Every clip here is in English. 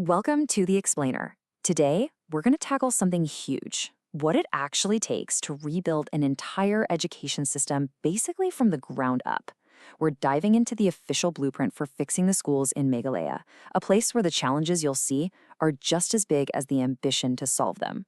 Welcome to The Explainer. Today, we're going to tackle something huge, what it actually takes to rebuild an entire education system basically from the ground up. We're diving into the official blueprint for fixing the schools in Meghalaya, a place where the challenges you'll see are just as big as the ambition to solve them.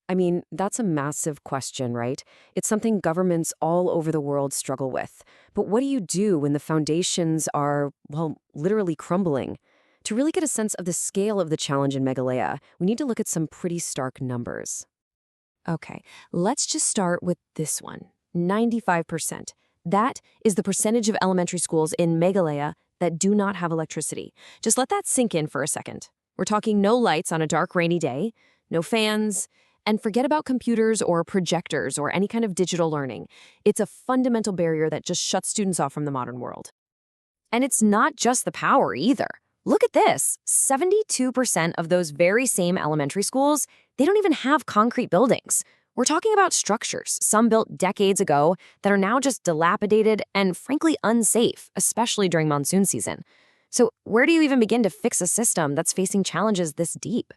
I mean, that's a massive question, right? It's something governments all over the world struggle with. But what do you do when the foundations are, well, literally crumbling? To really get a sense of the scale of the challenge in Meghalaya, we need to look at some pretty stark numbers. Okay, let's just start with this one, 95%. That is the percentage of elementary schools in Meghalaya that do not have electricity. Just let that sink in for a second. We're talking no lights on a dark, rainy day, no fans, and forget about computers or projectors or any kind of digital learning. It's a fundamental barrier that just shuts students off from the modern world. And it's not just the power either. Look at this. 72% of those very same elementary schools, they don't even have concrete buildings. We're talking about structures, some built decades ago, that are now just dilapidated and frankly unsafe, especially during monsoon season. So where do you even begin to fix a system that's facing challenges this deep?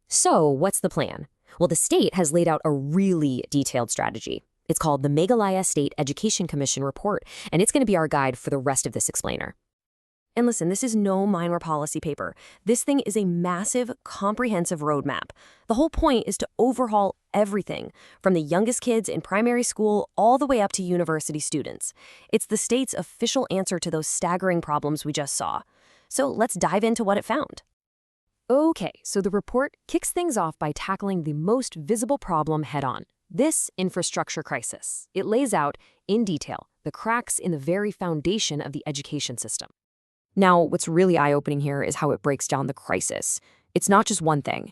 So what's the plan? Well, the state has laid out a really detailed strategy. It's called the Meghalaya State Education Commission Report, and it's going to be our guide for the rest of this explainer. And listen, this is no minor policy paper. This thing is a massive, comprehensive roadmap. The whole point is to overhaul everything, from the youngest kids in primary school all the way up to university students. It's the state's official answer to those staggering problems we just saw. So let's dive into what it found. Okay, so the report kicks things off by tackling the most visible problem head-on, this infrastructure crisis. It lays out, in detail, the cracks in the very foundation of the education system. Now, what's really eye-opening here is how it breaks down the crisis. It's not just one thing.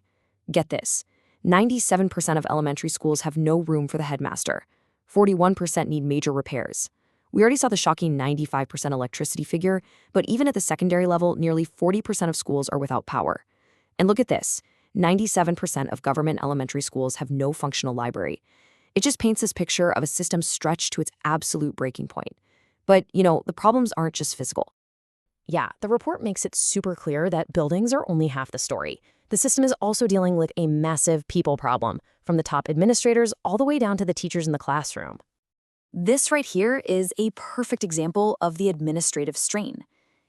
Get this, 97% of elementary schools have no room for the headmaster. 41% need major repairs. We already saw the shocking 95% electricity figure, but even at the secondary level, nearly 40% of schools are without power. And look at this, 97% of government elementary schools have no functional library. It just paints this picture of a system stretched to its absolute breaking point. But, the problems aren't just physical. Yeah, the report makes it super clear that buildings are only half the story. The system is also dealing with a massive people problem, from the top administrators all the way down to the teachers in the classroom. This right here is a perfect example of the administrative strain.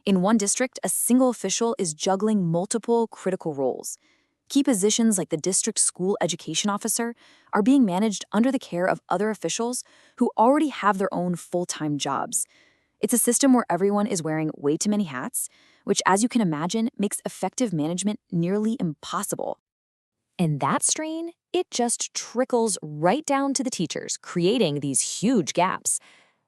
In one district, a single official is juggling multiple critical roles. Key positions like the district school education officer are being managed under the care of other officials who already have their own full-time jobs. It's a system where everyone is wearing way too many hats, which, as you can imagine, makes effective management nearly impossible. And that strain, it just trickles right down to the teachers, creating these huge gaps.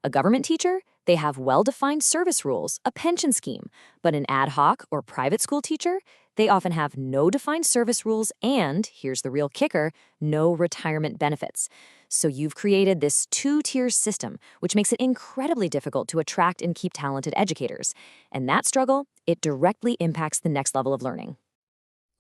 A government teacher, they have well-defined service rules, a pension scheme, but an ad hoc or private school teacher, they often have no defined service rules and, here's the real kicker, no retirement benefits. So you've created this two-tier system, which makes it incredibly difficult to attract and keep talented educators. And that struggle, it directly impacts the next level of learning.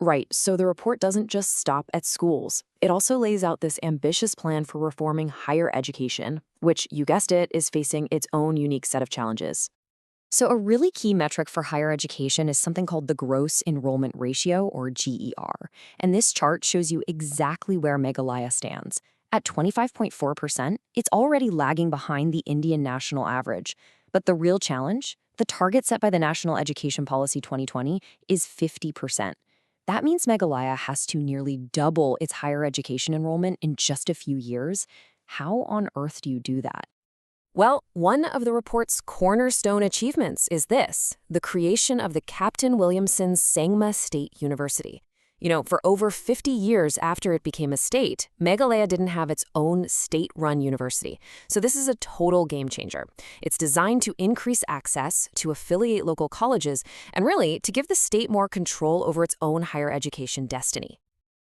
Right, so the report doesn't just stop at schools. It also lays out this ambitious plan for reforming higher education, which, you guessed it, is facing its own unique set of challenges. So a really key metric for higher education is something called the Gross Enrollment Ratio, or GER. And this chart shows you exactly where Meghalaya stands. At 25.4%, it's already lagging behind the Indian national average. But the real challenge, the target set by the National Education Policy 2020, is 50%. That means Meghalaya has to nearly double its higher education enrollment in just a few years. How on earth do you do that? Well, one of the report's cornerstone achievements is this, the creation of the Captain Williamson Sangma State University. For over 50 years after it became a state, Meghalaya didn't have its own state-run university. So this is a total game changer. It's designed to increase access, to affiliate local colleges, and really to give the state more control over its own higher education destiny.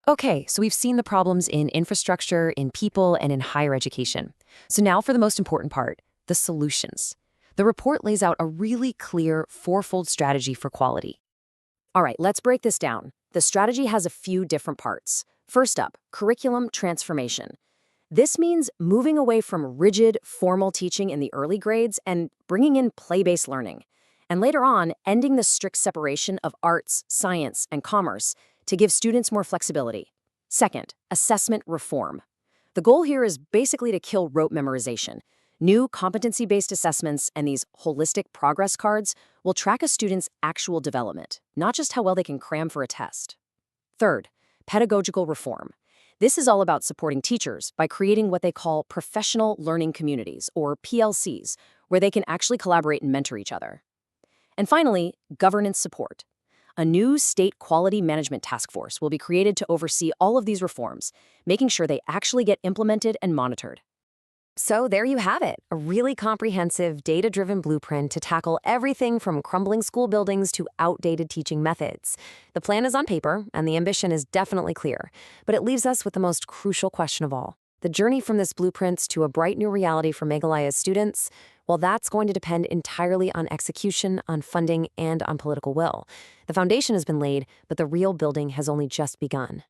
Okay, so we've seen the problems in infrastructure, in people, and in higher education. So now for the most important part, the solutions. The report lays out a really clear fourfold strategy for quality. All right, let's break this down. The strategy has a few different parts. First up, curriculum transformation. This means moving away from rigid, formal teaching in the early grades and bringing in play-based learning. And later on, ending the strict separation of arts, science, and commerce to give students more flexibility. Second, assessment reform. The goal here is basically to kill rote memorization. New competency-based assessments and these holistic progress cards will track a student's actual development, not just how well they can cram for a test. Third, pedagogical reform. This is all about supporting teachers by creating what they call professional learning communities, or PLCs, where they can actually collaborate and mentor each other. And finally, governance support. A new state quality management task force will be created to oversee all of these reforms, making sure they actually get implemented and monitored. So there you have it, a really comprehensive, data-driven blueprint to tackle everything from crumbling school buildings to outdated teaching methods. The plan is on paper, and the ambition is definitely clear, but it leaves us with the most crucial question of all. The journey from this blueprint to a bright new reality for Meghalaya's students, well, that's going to depend entirely on execution, on funding, and on political will. The foundation has been laid, but the real building has only just begun.